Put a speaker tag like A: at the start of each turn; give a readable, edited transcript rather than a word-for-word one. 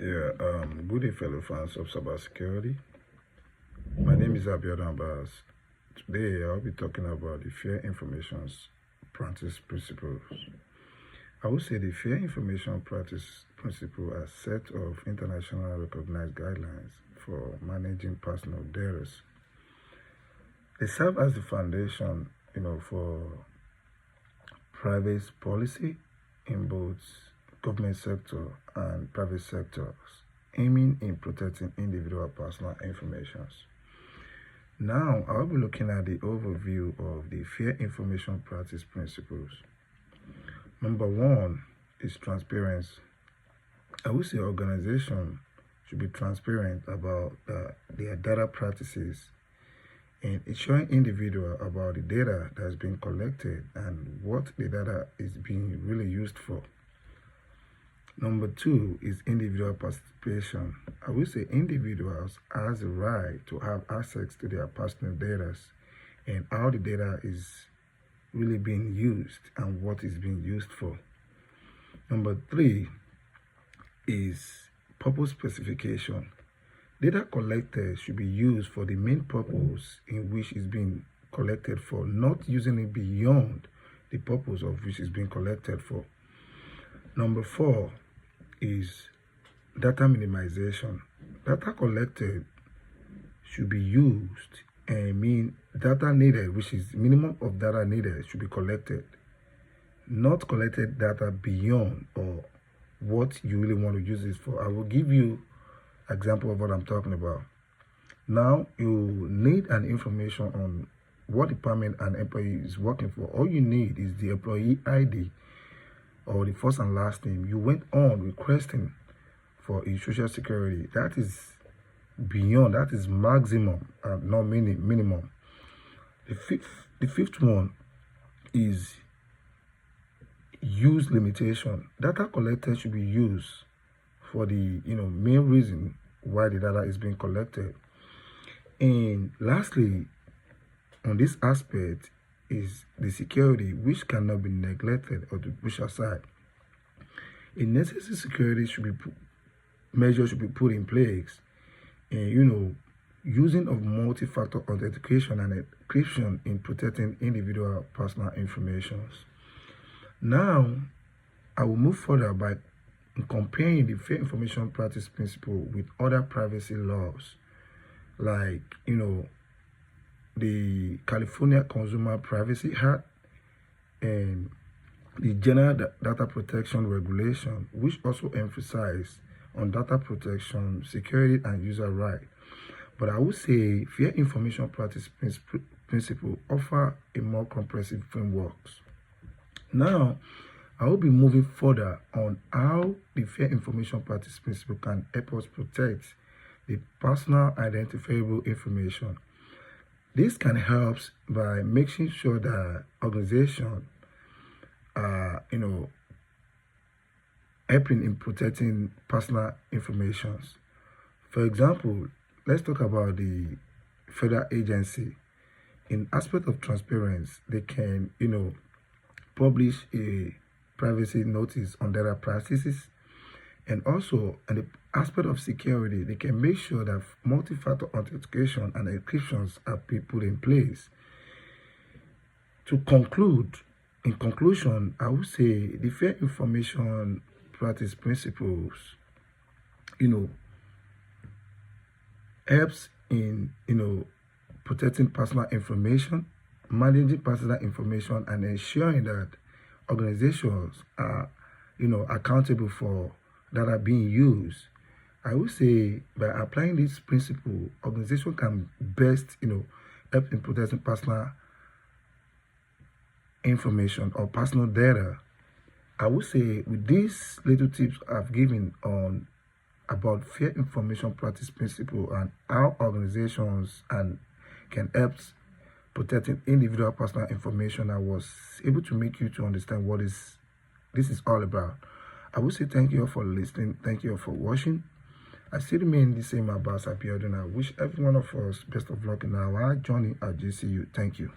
A: Good day, fellow fans of cybersecurity. My name is Abiodun Abbas. Today, I'll be talking about the Fair Information Practice Principles. I would say the Fair Information Practice Principles are a set of international recognized guidelines for managing personal data. They serve as the foundation, for privacy policy in both government sector and private sectors, aiming in protecting individual personal information. Now, I'll be looking at the overview of the Fair Information Practice Principles. Number one is transparency. I would say organizations should be transparent about their data practices and ensuring individual about the data that's being collected and what the data is being really used for. Number two is individual participation. I will say individuals has the right to have access to their personal data and how the data is really being used and what is being used for. Number three is purpose specification. Data collected should be used for the main purpose in which it's being collected for, not using it beyond the purpose of which it's being collected for. Number four is data minimization. Data collected should be used and data needed, which is minimum of data needed, should be collected. Not collected data beyond or what you really want to use it for. I will give you an example of what I'm talking about. Now, you need an information on what department an employee is working for. All you need is the employee ID or the first and last name. You went on requesting for a social security. That is beyond, that is maximum, not minimum. The fifth one is use limitation. Data collected should be used for the main reason why the data is being collected. And lastly, on this aspect is the security, which cannot be neglected or to push aside. A necessary security measures should be put in place, and using of multi-factor authentication and encryption in protecting individual personal information. Now, I will move further by comparing the Fair Information Practice Principle with other privacy laws, like the California Consumer Privacy Act and the General Data Protection Regulation, which also emphasize on data protection, security, and user rights. But I would say Fair Information Practice Principle offer a more comprehensive framework. Now, I will be moving further on how the Fair Information Practice Principle can help us protect the personal identifiable information. This can help by making sure that organizations are, helping in protecting personal information. For example, let's talk about the federal agency. In aspect of transparency, they can, publish a privacy notice on data practices, and also in the aspect of security, they can make sure that multi-factor authentication and encryptions are put in place. In conclusion, I would say the Fair Information Practice Principles, helps in, protecting personal information, managing personal information, and ensuring that organizations are, accountable for data being used. I would say by applying this principle, organization can best, help in protecting personal information or personal data. I would say with these little tips I've given on about Fair Information Practice Principle and how organizations can help protecting individual personal information, I was able to make you to understand what this is all about. I would say thank you all for listening. Thank you all for watching. I still remain the same Abbas Abiodun. I wish every one of us best of luck in our journey at JCU. Thank you.